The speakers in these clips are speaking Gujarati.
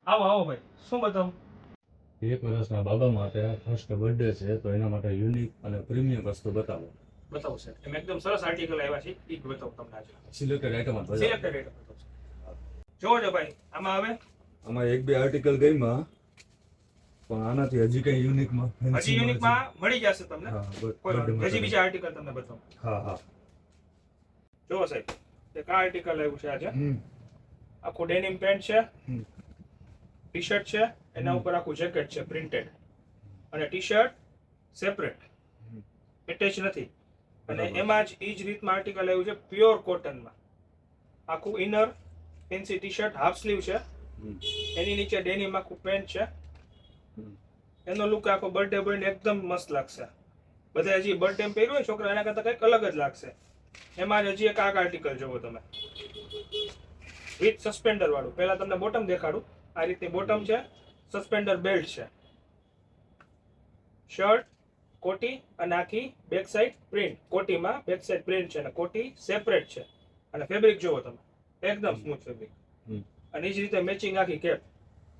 આવો આવો ભાઈ, શું બતાવું? 1 વર્ષના બાબા માટે ફર્સ્ટ બર્થડે છે, તો એના માટે યુનિક અને પ્રીમિયમ વસ્તુ બતાવો. બતાવો સર, એમ એકદમ સરસ આર્ટિકલ આવ્યા છે, એ બતાવું તમને આજે. સિલેક્ટેડ આઇટમ હતો. સિલેક્ટેડ રેટ બતાવું છું. જોવો છો ભાઈ, આમાં આવે આમાં 1-2 આર્ટિકલ ગઈમાં, પણ આનાથી હજી કઈ યુનિકમાં હજી યુનિકમાં મળી જશે તમને. હા, કોઈ વાંધો નહીં. હજી બીજા આર્ટિકલ તમને બતાવું. હા. જોવો સાહેબ, એક આ આર્ટિકલ આવ્યું છે આજે. આખું ડેનિમ પેન્ટ છે, ટી શર્ટ છે, એના ઉપર આખું જેકેટ છે પ્રિન્ટેડ, અને ટી શર્ટ સેપરેટ, એટેચ નથી. અને એમાં જ એ જ રીતમાં આર્ટિકલ આવ્યું છે પ્યોર કોટનમાં. આખું inner fancy T shirt half sleeve છે, એની નીચે ડેનિમ આખું પેન્ટ છે. એનો લુક આખો બર્થડે બોયને એકદમ મસ્ત લાગશે. બધા હજી બર્થડે પહેર્યું હોય છોકરા, એના કરતાં કંઈક અલગ જ લાગશે. એમાં જ હજી એક આ આર્ટિકલ જોવો તમે, વિથ સસ્પેન્ડર વાળું. પહેલા તમને બોટમ દેખાડું. આ રીતની બોટમ છે, સસ્પેન્ડર બેલ્ટ છે, શર્ટ કોટી, અને આખી બેક સાઈડ પ્રિન્ટ. કોટીમાં બેક સાઈડ પ્રિન્ટ છે, અને કોટી સેપરેટ છે. અને ફેબ્રિક જોવો તમે, એકદમ સ્મૂથ ફેબ્રિક. અને એ જ રીતે મેચિંગ આખી કેપ.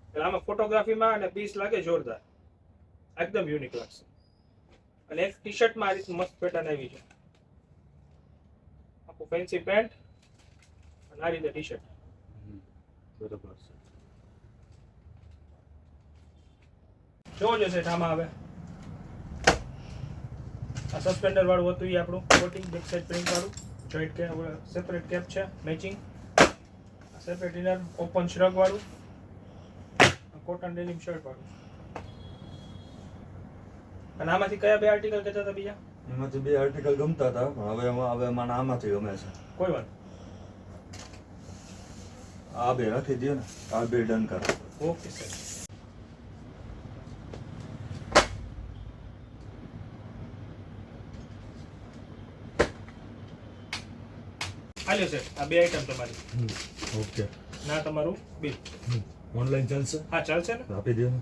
એટલે આમાં ફોટોગ્રાફીમાં અને પીસ લાગે જોરદાર, એકદમ યુનિક લાગશે. અને એક ટી શર્ટમાં આ રીતનું મસ્ત પેટર્ન આવી છે, આખું ફેન્સી પેન્ટ અને આ રીતે ટી શર્ટ. બરોબર છે. જોવો જો સેટ આમાં આવે આ સસ્પેન્ડર વાળું હતું, એ આપણું કોટિંગ બેક સાઈડ પ્રિન્ટ વાળું, જોઈન્ટ કે સેપરેટ કેપ છે matching, separate inner open shrug વાળું, કોટન ડેનિમ શર્ટ વાળું. અને આમાંથી કયા 2 આર્ટિકલ કહેતા હતા બીજા? એમાંથી 2 આર્ટિકલ ગમતા હતા, પણ હવે મને આમાંથી ગમે છે. કોઈ વાત. આ 2 રાખી દો ને, આ 2 ડન કરો. Okay sir. હાલ્યો સર, આ 2 આઈટમ તમારી. ઓકે. ના તમારું બિલ. ઓનલાઈન ચાલશે? હા ચાલશે ને. આપી દો ને.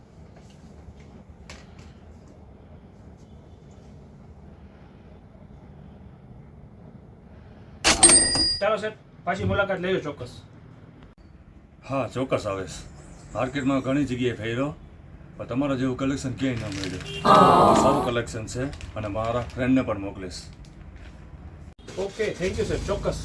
ચાલો સર, પાછી મુલાકાત લેજો ચોક્કસ. હા, ચોક્કસ આવીશ. માર્કેટમાં ઘણી જગ્યાએ ફેર્યો, પણ તમારા જેવું કલેક્શન ક્યાંય ન મળ્યું. બહુ સારું કલેક્શન છે, અને મારા ફ્રેન્ડને પણ મોકલીશ. ઓકે, થેન્ક યુ સર, ચોક્કસ.